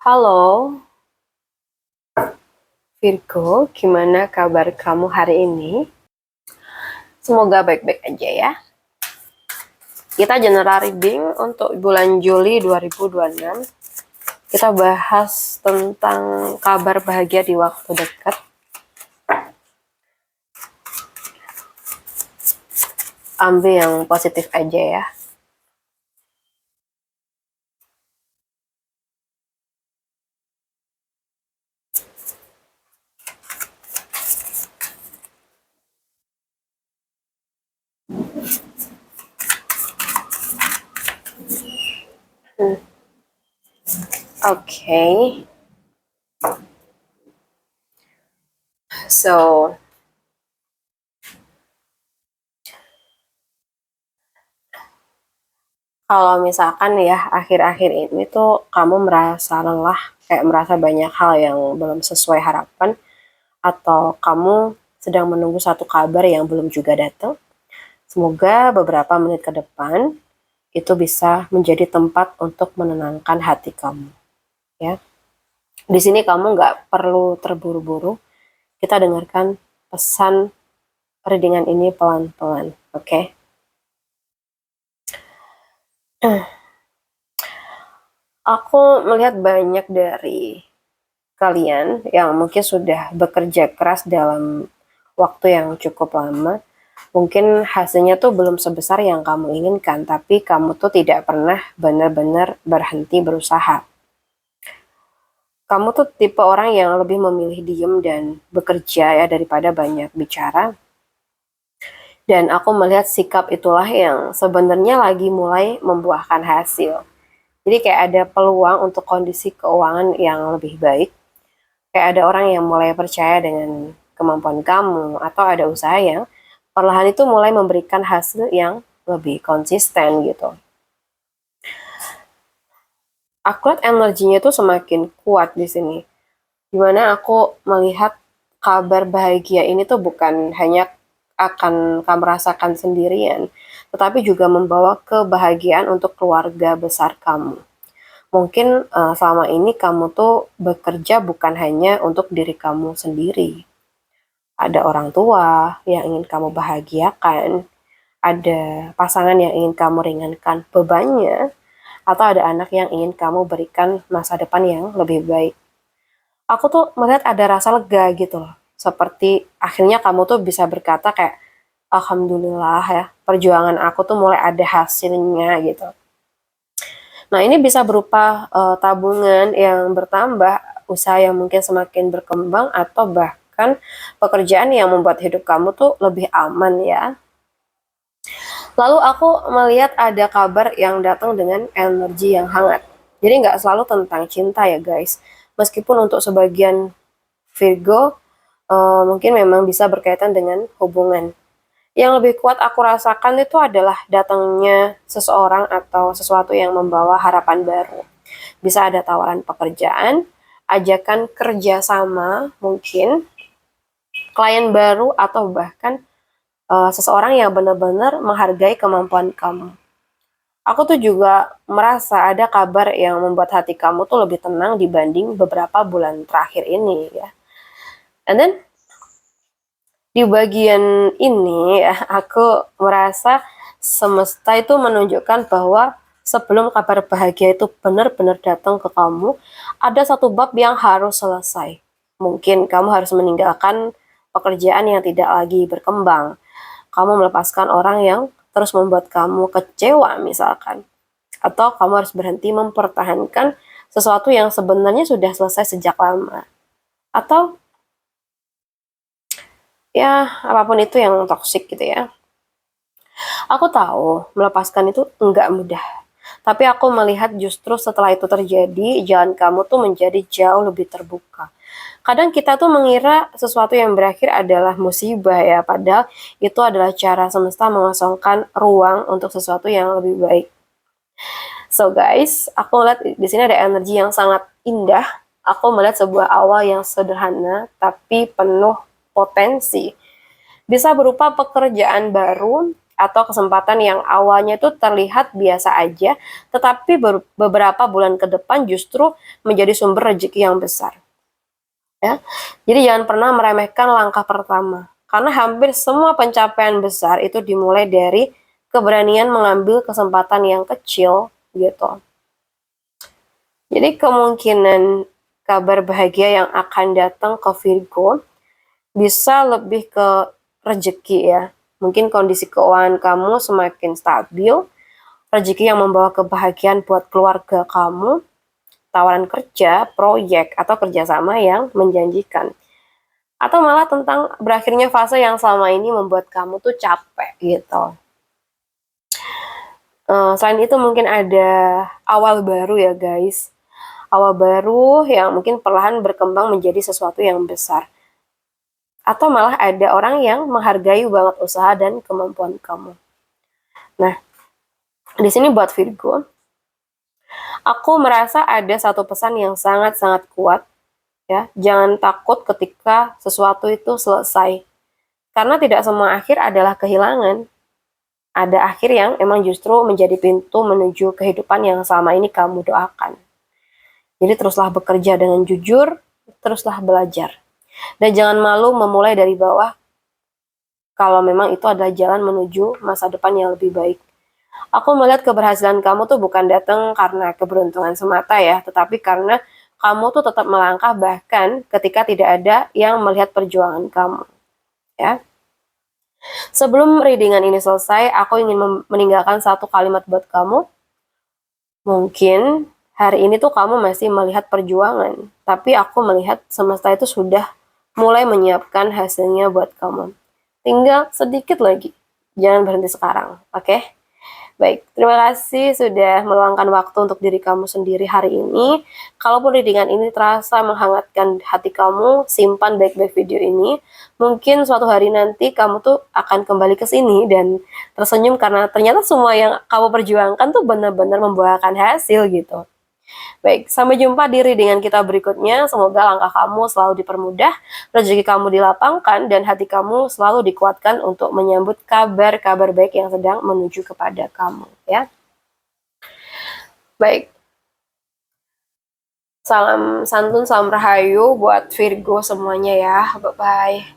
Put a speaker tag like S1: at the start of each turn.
S1: Halo, Virgo, gimana kabar kamu hari ini? Semoga baik-baik aja ya. Kita general reading untuk bulan Juli 2026. Kita bahas tentang kabar bahagia di waktu dekat. Ambil yang positif aja ya. Okay. So, kalau misalkan ya akhir-akhir ini tuh kamu merasa lelah, kayak merasa banyak hal yang belum sesuai harapan, atau kamu sedang menunggu satu kabar yang belum juga datang, semoga beberapa menit ke depan itu bisa menjadi tempat untuk menenangkan hati kamu. Ya, di sini kamu nggak perlu terburu-buru. Kita dengarkan pesan readingan ini pelan-pelan, oke? Aku melihat banyak dari kalian yang mungkin sudah bekerja keras dalam waktu yang cukup lama. Mungkin hasilnya tuh belum sebesar yang kamu inginkan, tapi kamu tuh tidak pernah benar-benar berhenti berusaha. Kamu tuh tipe orang yang lebih memilih diem dan bekerja ya daripada banyak bicara. Dan aku melihat sikap itulah yang sebenarnya lagi mulai membuahkan hasil. Jadi kayak ada peluang untuk kondisi keuangan yang lebih baik. Kayak ada orang yang mulai percaya dengan kemampuan kamu, atau ada usaha yang perlahan itu mulai memberikan hasil yang lebih konsisten gitu. Aku lihat energinya itu semakin kuat di sini. Dimana aku melihat kabar bahagia ini tuh bukan hanya akan kamu rasakan sendirian, tetapi juga membawa kebahagiaan untuk keluarga besar kamu. Mungkin selama ini kamu tuh bekerja bukan hanya untuk diri kamu sendiri. Ada orang tua yang ingin kamu bahagiakan, ada pasangan yang ingin kamu ringankan bebannya, atau ada anak yang ingin kamu berikan masa depan yang lebih baik. Aku tuh melihat ada rasa lega gitu loh. Seperti akhirnya kamu tuh bisa berkata kayak, Alhamdulillah ya, perjuangan aku tuh mulai ada hasilnya gitu. Nah, ini bisa berupa tabungan yang bertambah, usaha yang mungkin semakin berkembang, atau bahkan pekerjaan yang membuat hidup kamu tuh lebih aman ya. Lalu aku melihat ada kabar yang datang dengan energi yang hangat. Jadi nggak selalu tentang cinta ya guys. Meskipun untuk sebagian Virgo mungkin memang bisa berkaitan dengan hubungan. Yang lebih kuat aku rasakan itu adalah datangnya seseorang atau sesuatu yang membawa harapan baru. Bisa ada tawaran pekerjaan, ajakan kerjasama mungkin, klien baru, atau bahkan seseorang yang benar-benar menghargai kemampuan kamu. Aku tuh juga merasa ada kabar yang membuat hati kamu tuh lebih tenang dibanding beberapa bulan terakhir ini ya. And then di bagian ini ya, aku merasa semesta itu menunjukkan bahwa sebelum kabar bahagia itu benar-benar datang ke kamu, ada satu bab yang harus selesai. Mungkin kamu harus meninggalkan pekerjaan yang tidak lagi berkembang. Kamu melepaskan orang yang terus membuat kamu kecewa misalkan. Atau kamu harus berhenti mempertahankan sesuatu yang sebenarnya sudah selesai sejak lama. Atau ya apapun itu yang toksik gitu ya. Aku tahu melepaskan itu enggak mudah. Tapi aku melihat justru setelah itu terjadi, jalan kamu tuh menjadi jauh lebih terbuka. Kadang kita tuh mengira sesuatu yang berakhir adalah musibah ya, padahal itu adalah cara semesta mengosongkan ruang untuk sesuatu yang lebih baik. So guys, aku lihat di sini ada energi yang sangat indah. Aku melihat sebuah awal yang sederhana tapi penuh potensi. Bisa berupa pekerjaan baru, atau kesempatan yang awalnya itu terlihat biasa aja, tetapi beberapa bulan ke depan justru menjadi sumber rezeki yang besar. Ya. Jadi jangan pernah meremehkan langkah pertama, karena hampir semua pencapaian besar itu dimulai dari keberanian mengambil kesempatan yang kecil gitu. Jadi kemungkinan kabar bahagia yang akan datang ke Virgo bisa lebih ke rezeki ya. Mungkin kondisi keuangan kamu semakin stabil, rezeki yang membawa kebahagiaan buat keluarga kamu, tawaran kerja, proyek, atau kerjasama yang menjanjikan. Atau malah tentang berakhirnya fase yang selama ini membuat kamu tuh capek gitu. Selain itu mungkin ada awal baru ya guys. Awal baru yang mungkin perlahan berkembang menjadi sesuatu yang besar. Atau malah ada orang yang menghargai banget usaha dan kemampuan kamu. Nah, di sini buat Virgo, aku merasa ada satu pesan yang sangat-sangat kuat ya. Jangan takut ketika sesuatu itu selesai. Karena tidak semua akhir adalah kehilangan. Ada akhir yang emang justru menjadi pintu menuju kehidupan yang selama ini kamu doakan. Jadi teruslah bekerja dengan jujur, teruslah belajar. Dan jangan malu memulai dari bawah kalau memang itu adalah jalan menuju masa depan yang lebih baik. Aku melihat keberhasilan kamu tuh bukan datang karena keberuntungan semata ya, tetapi karena kamu tuh tetap melangkah bahkan ketika tidak ada yang melihat perjuangan kamu. Ya. Sebelum readingan ini selesai, aku ingin meninggalkan satu kalimat buat kamu. Mungkin hari ini tuh kamu masih melihat perjuangan, tapi aku melihat semesta itu sudah mulai menyiapkan hasilnya buat kamu. Tinggal sedikit lagi. Jangan berhenti sekarang, oke? Baik, terima kasih sudah meluangkan waktu untuk diri kamu sendiri hari ini. Kalaupun readingan ini terasa menghangatkan hati kamu, simpan baik-baik video ini. Mungkin suatu hari nanti kamu tuh akan kembali ke sini dan tersenyum karena ternyata semua yang kamu perjuangkan tuh benar-benar membuahkan hasil gitu. Baik, sampai jumpa di readingan kita berikutnya. Semoga langkah kamu selalu dipermudah, rezeki kamu dilapangkan, dan hati kamu selalu dikuatkan untuk menyambut kabar-kabar baik yang sedang menuju kepada kamu. Ya, baik. Salam santun, salam rahayu buat Virgo semuanya ya. Bye-bye.